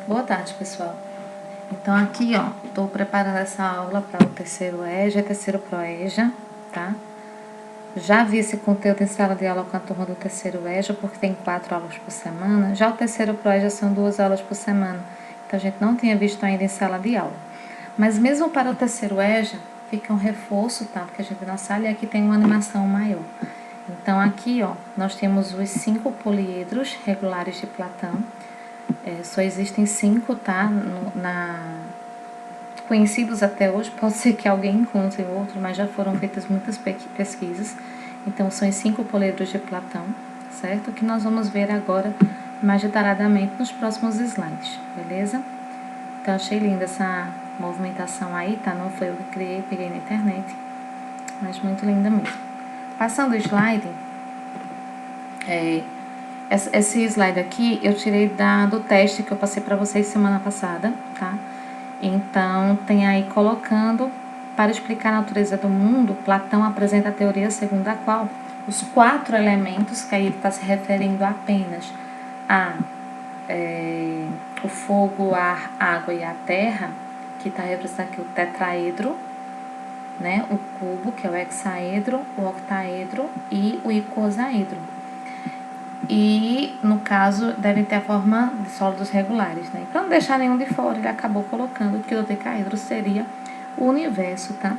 Boa tarde, pessoal. Então, aqui, ó, tô preparando essa aula para o terceiro EJA e terceiro ProEJA, tá? Já vi esse conteúdo em sala de aula com a turma do terceiro EJA, porque tem 4 aulas por semana. Já o terceiro ProEJA são 2 aulas por semana. Então, a gente não tinha visto ainda em sala de aula. Mas mesmo para o terceiro EJA, fica um reforço, tá? Porque a gente na sala e aqui tem uma animação maior. Então, aqui, ó, nós temos os 5 poliedros regulares de Platão. Só existem 5, tá? Conhecidos até hoje, pode ser que alguém encontre outro, mas já foram feitas muitas pesquisas. Então, são os 5 poliedros de Platão, certo? Que nós vamos ver agora mais detalhadamente nos próximos slides, beleza? Então, achei linda essa movimentação aí, tá? Não foi eu que criei, peguei na internet, mas muito linda mesmo. Passando o slide, esse slide aqui eu tirei do teste que eu passei para vocês semana passada, tá? Então, tem aí colocando, para explicar a natureza do mundo, Platão apresenta a teoria segundo a qual os 4 elementos, que aí ele está se referindo apenas a o fogo, o ar, a água e a terra, que está representando aqui o tetraedro, né? O cubo, que é o hexaedro, o octaedro e o icosaedro. E, no caso, devem ter a forma de sólidos regulares, né? Para não deixar nenhum de fora, ele acabou colocando que o dodecaedro seria o universo, tá?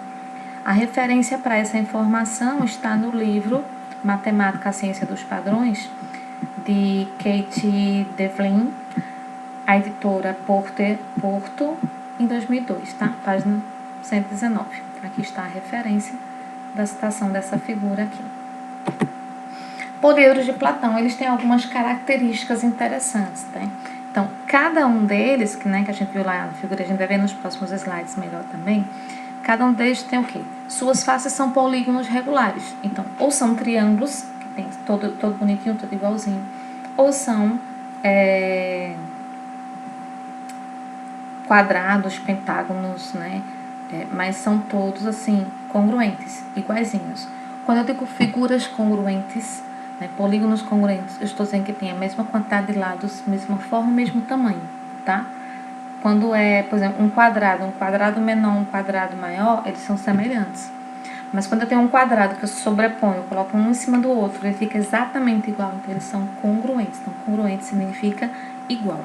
A referência para essa informação está no livro Matemática, a Ciência dos Padrões, de Kate Devlin, a editora Porto, em 2002, tá? Página 119. Aqui está a referência da citação dessa figura aqui. Poliedros de Platão, eles têm algumas características interessantes, tá? Então, cada um deles, que a gente viu lá na figura, a gente vai ver nos próximos slides melhor também, cada um deles tem o quê? Suas faces são polígonos regulares. Então, ou são triângulos, que tem todo bonitinho, todo igualzinho, ou são quadrados, pentágonos, né? Mas são todos, assim, congruentes, iguaizinhos. Quando eu digo figuras congruentes, polígonos congruentes, eu estou dizendo que tem a mesma quantidade de lados, mesma forma, mesmo tamanho, tá? Quando é, por exemplo, um quadrado menor, um quadrado maior, eles são semelhantes. Mas quando eu tenho um quadrado que eu sobreponho, eu coloco um em cima do outro, ele fica exatamente igual, então eles são congruentes. Então, congruente significa igual.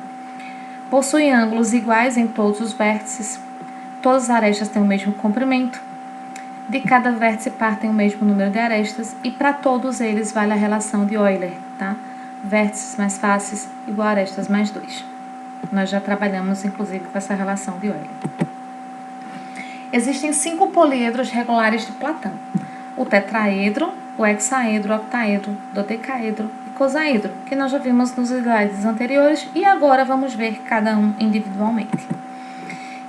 Possuem ângulos iguais em todos os vértices, todas as arestas têm o mesmo comprimento, de cada vértice partem o mesmo número de arestas e para todos eles vale a relação de Euler, tá? Vértices mais faces igual a arestas mais 2. Nós já trabalhamos, inclusive, com essa relação de Euler. Existem 5 poliedros regulares de Platão. O tetraedro, o hexaedro, o octaedro, dodecaedro e icosaedro, que nós já vimos nos slides anteriores e agora vamos ver cada um individualmente.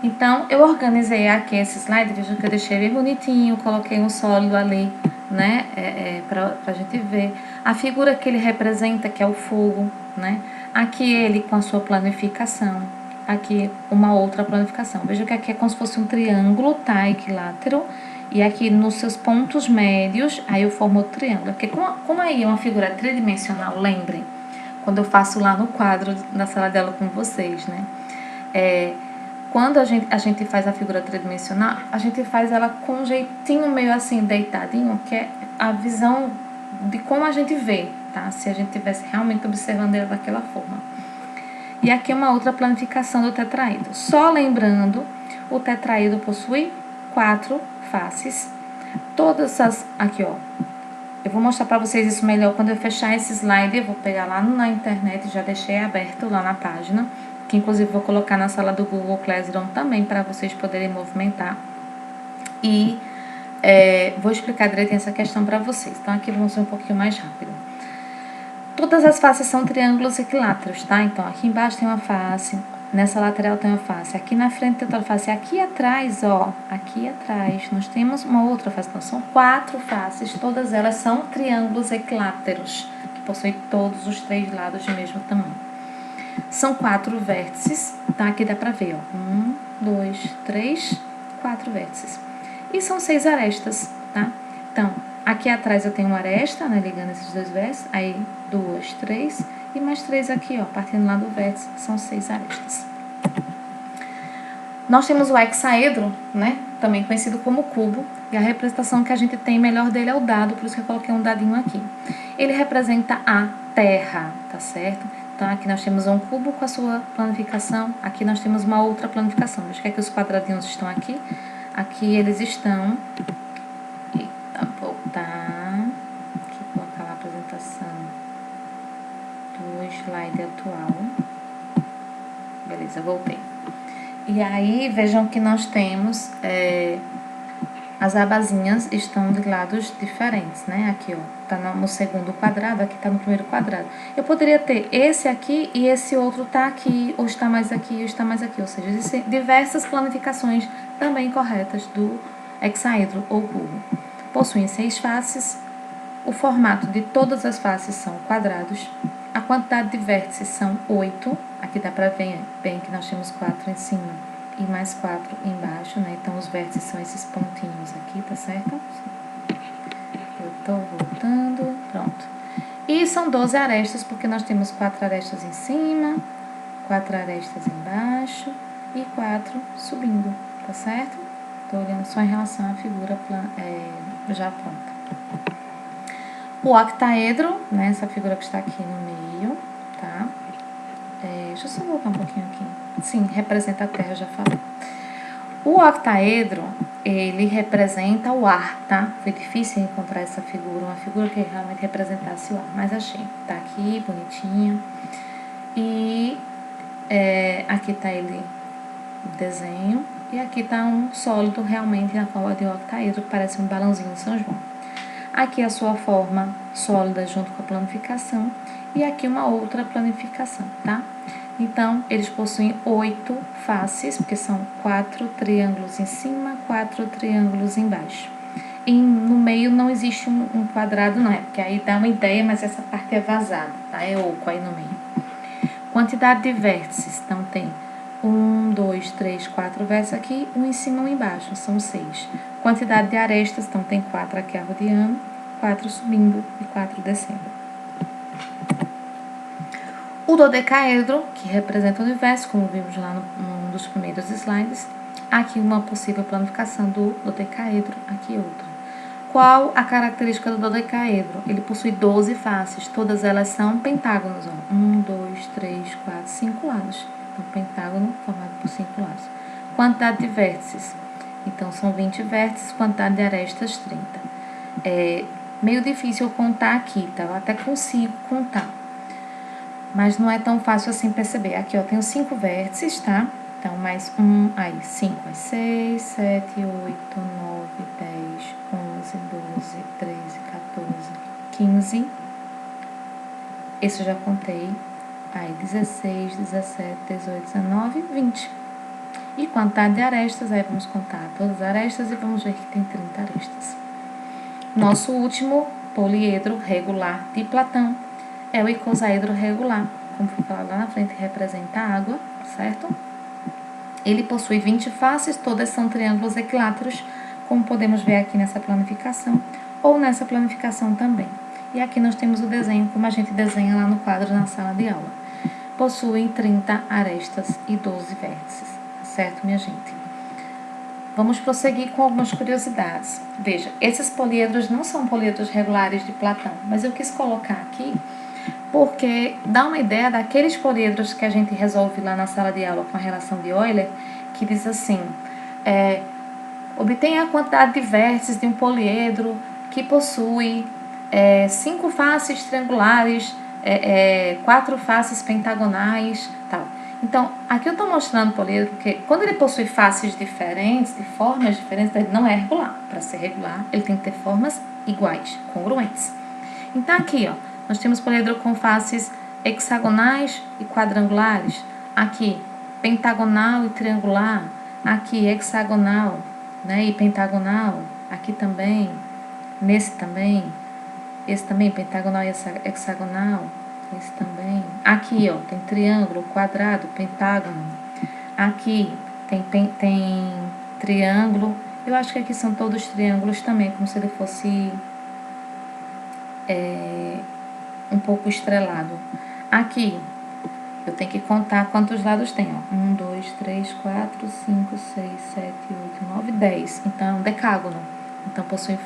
Então, eu organizei aqui esse slide, veja que eu deixei bem bonitinho, coloquei um sólido ali, né, pra gente ver. A figura que ele representa, que é o fogo, né, aqui ele com a sua planificação, aqui uma outra planificação. Veja que aqui é como se fosse um triângulo, tá, equilátero, e aqui nos seus pontos médios, aí eu formo o triângulo. Porque como aí é uma figura tridimensional, lembrem, quando eu faço lá no quadro da sala de aula com vocês, né, quando a gente faz a figura tridimensional, a gente faz ela com um jeitinho meio assim, deitadinho, que é a visão de como a gente vê, tá? Se a gente estivesse realmente observando ela daquela forma. E aqui uma outra planificação do tetraedro. Só lembrando, o tetraedro possui 4 faces. Todas as... Aqui, ó. Eu vou mostrar para vocês isso melhor quando eu fechar esse slide. Eu vou pegar lá na internet, já deixei aberto lá na página, que inclusive vou colocar na sala do Google Classroom também para vocês poderem movimentar. E vou explicar direitinho essa questão para vocês. Então, aqui vamos ser um pouquinho mais rápido. Todas as faces são triângulos equiláteros, tá? Então, aqui embaixo tem uma face, nessa lateral tem uma face, aqui na frente tem outra face, aqui atrás, ó, aqui atrás nós temos uma outra face. Então, são 4 faces, todas elas são triângulos equiláteros, que possuem todos os 3 lados de mesmo tamanho. São 4 vértices, tá? Aqui dá pra ver, ó. 1, 2, 3, 4 vértices. E são 6 arestas, tá? Então, aqui atrás eu tenho uma aresta, né? Ligando esses 2 vértices. Aí, 2, 3 e mais 3 aqui, ó. Partindo lá do vértice, são 6 arestas. Nós temos o hexaedro, né? Também conhecido como cubo. E a representação que a gente tem melhor dele é o dado, por isso que eu coloquei um dadinho aqui. Ele representa a Terra, tá certo? Então, aqui nós temos um cubo com a sua planificação. Aqui nós temos uma outra planificação. Veja que os quadradinhos estão aqui. Aqui eles estão... Eita, voltar... Aqui colocar a apresentação do slide atual. Beleza, voltei. E aí, vejam que nós temos... as abazinhas estão de lados diferentes, né? Aqui, ó, tá no segundo quadrado, aqui tá no primeiro quadrado. Eu poderia ter esse aqui e esse outro tá aqui, ou está mais aqui, ou está mais aqui. Ou seja, existem diversas planificações também corretas do hexaedro ou cubo. Possuem 6 faces, o formato de todas as faces são quadrados, a quantidade de vértices são 8, aqui dá pra ver bem que nós temos 4 em cima e mais 4 embaixo, né? Então, os vértices são esses pontinhos aqui, tá certo? Eu tô voltando, pronto. E são 12 arestas, porque nós temos 4 arestas em cima, 4 arestas embaixo e 4 subindo, tá certo? Tô olhando só em relação à figura já pronta. O octaedro, né? Essa figura que está aqui no meio, tá? Deixa eu só voltar um pouquinho aqui. Sim, representa a Terra, eu já falei. O octaedro, ele representa o ar, tá? Foi difícil encontrar essa figura, uma figura que realmente representasse o ar, mas achei. Tá aqui, bonitinha. E aqui tá ele, o desenho. E aqui tá um sólido realmente na forma de octaedro, que parece um balãozinho de São João. Aqui a sua forma sólida junto com a planificação. E aqui uma outra planificação, tá? Então, eles possuem 8 faces, porque são 4 triângulos em cima, 4 triângulos embaixo. E no meio não existe um quadrado, não é? Porque aí dá uma ideia, mas essa parte é vazada, tá? É oco aí no meio. Quantidade de vértices, então tem 1, 2, 3, 4 vértices aqui, um em cima e um embaixo, são 6. Quantidade de arestas, então tem 4 aqui arrodeando, 4 subindo e 4 descendo. O dodecaedro, que representa o universo, como vimos lá num dos primeiros slides. Aqui uma possível planificação do dodecaedro, aqui outra. Qual a característica do dodecaedro? Ele possui 12 faces, todas elas são pentágonos. Ó. 1, 2, 3, 4, 5 lados. Então, pentágono formado por 5 lados. Quantidade de vértices. Então, são 20 vértices, quantidade de arestas, 30. É meio difícil eu contar aqui, tá? Eu até consigo contar. Mas não é tão fácil assim perceber. Aqui, ó, tenho 5 vértices, tá? Então, mais 1, aí, 5, 6, 7, 8, 9, 10, 11, 12, 13, 14, 15. Esse eu já contei. Aí, 16, 17, 18, 19, 20. E quantidade de arestas, aí vamos contar todas as arestas e vamos ver que tem 30 arestas. Nosso último poliedro regular de Platão é o icosaedro regular, como foi falado lá na frente, representa a água, certo? Ele possui 20 faces, todas são triângulos equiláteros, como podemos ver aqui nessa planificação, ou nessa planificação também. E aqui nós temos o desenho, como a gente desenha lá no quadro na sala de aula. Possuem 30 arestas e 12 vértices, certo, minha gente? Vamos prosseguir com algumas curiosidades. Veja, esses poliedros não são poliedros regulares de Platão, mas eu quis colocar aqui porque dá uma ideia daqueles poliedros que a gente resolve lá na sala de aula com a relação de Euler, que diz assim, obtenha a quantidade de vértices de um poliedro que possui 5 faces triangulares, 4 faces pentagonais, tal. Então, aqui eu estou mostrando o poliedro porque quando ele possui faces diferentes, de formas diferentes, ele não é regular. Para ser regular, ele tem que ter formas iguais, congruentes. Então, aqui, ó, nós temos poliedro com faces hexagonais e quadrangulares. Aqui, pentagonal e triangular. Aqui, hexagonal, né, e pentagonal. Aqui também, nesse também. Esse também, pentagonal e hexagonal. Esse também. Aqui, ó, tem triângulo, quadrado, pentágono. Aqui tem triângulo. Eu acho que aqui são todos triângulos também, como se ele fosse um pouco estrelado. Aqui, eu tenho que contar quantos lados tem, ó. 1, 2, 2, 3, 4, 5, 6, 7, 8, 9, 10. Então, é um decágono. Então, possui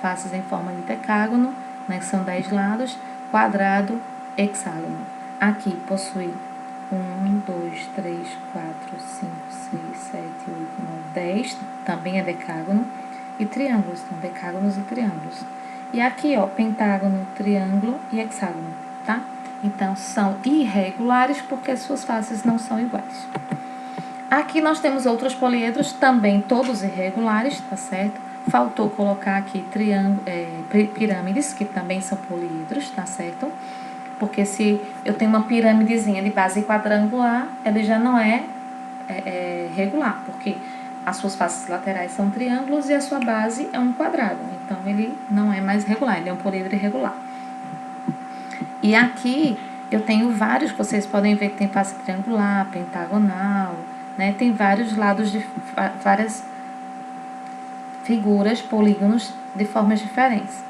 faces em forma de decágono, né, que são 10 lados, quadrado, hexágono. Aqui possui 1, 2, 3, 4, 5, 6, 7, 8, 9, 10. Também é decágono. E triângulos, então, decágonos e triângulos. E aqui, ó, pentágono, triângulo e hexágono, tá? Então, são irregulares porque suas faces não são iguais. Aqui nós temos outros poliedros, também todos irregulares, tá certo? Faltou colocar aqui pirâmides, que também são poliedros, tá certo? Porque se eu tenho uma pirâmidezinha de base quadrangular, ele já não é regular, porque as suas faces laterais são triângulos e a sua base é um quadrado. Então, ele não é mais regular, ele é um poliedro irregular. E aqui eu tenho vários, vocês podem ver que tem face triangular, pentagonal, né? Tem vários lados, várias figuras, polígonos de formas diferentes.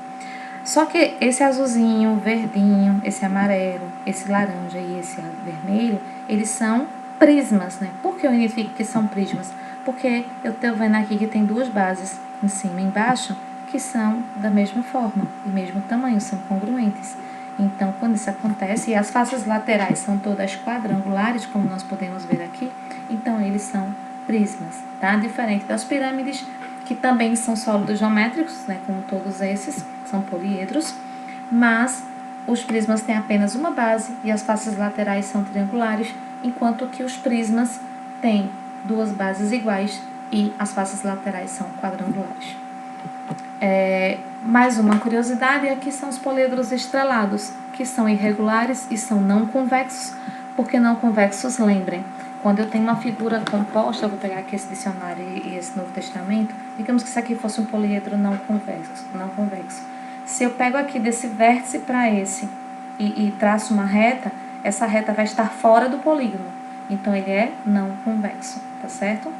Só que esse azulzinho, verdinho, esse amarelo, esse laranja e esse vermelho, eles são prismas, né? Por que eu identifico que são prismas? Porque eu estou vendo aqui que tem duas bases, em cima e embaixo, que são da mesma forma e mesmo tamanho, são congruentes. Então, quando isso acontece, e as faces laterais são todas quadrangulares, como nós podemos ver aqui, então eles são prismas, tá? Diferente das pirâmides, que também são sólidos geométricos, né? Como todos esses, são poliedros, mas os prismas têm apenas uma base e as faces laterais são triangulares, enquanto que os prismas têm duas bases iguais e as faces laterais são quadrangulares. Mais uma curiosidade, aqui são os poliedros estrelados, que são irregulares e são não convexos, porque não convexos, lembrem, quando eu tenho uma figura composta, eu vou pegar aqui esse dicionário e esse Novo Testamento, digamos que isso aqui fosse um poliedro não convexo. Se eu pego aqui desse vértice para esse e traço uma reta, essa reta vai estar fora do polígono, então ele é não convexo, tá certo?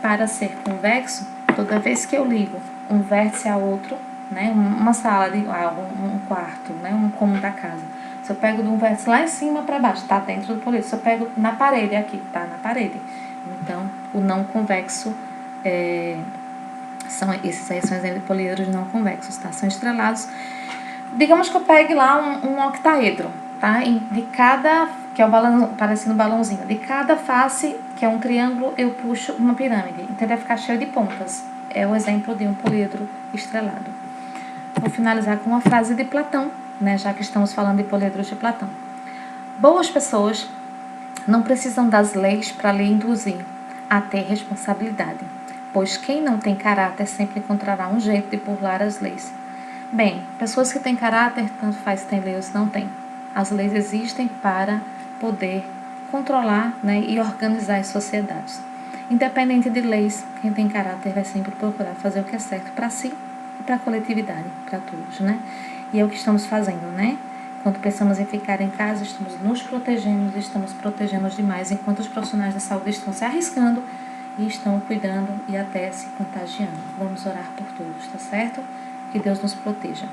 Para ser convexo, toda vez que eu ligo um vértice a outro, né, uma sala, um quarto, né, um cômodo da casa, se eu pego de um vértice lá em cima para baixo, tá dentro do poliedro. Se eu pego na parede aqui, tá na parede. Então, o não convexo, esses aí são exemplos de poliedros não convexos, tá? São estrelados. Digamos que eu pegue lá um octaedro, tá? E de cada, que é o balão, parecendo um balãozinho, de cada face, que é um triângulo, eu puxo uma pirâmide. Então, ele vai ficar cheio de pontas. É o exemplo de um poliedro estrelado. Vou finalizar com uma frase de Platão, né, já que estamos falando de poliedros de Platão. Boas pessoas não precisam das leis para lhe induzir a ter responsabilidade, pois quem não tem caráter sempre encontrará um jeito de burlar as leis. Bem, pessoas que têm caráter, tanto faz se tem lei ou se não tem. As leis existem para poder controlar, né, e organizar as sociedades. Independente de leis, quem tem caráter vai sempre procurar fazer o que é certo para si e para a coletividade, para todos, né? E é o que estamos fazendo, né? Quando pensamos em ficar em casa, estamos nos protegendo, estamos protegendo demais, enquanto os profissionais da saúde estão se arriscando e estão cuidando e até se contagiando. Vamos orar por todos, tá certo? Que Deus nos proteja.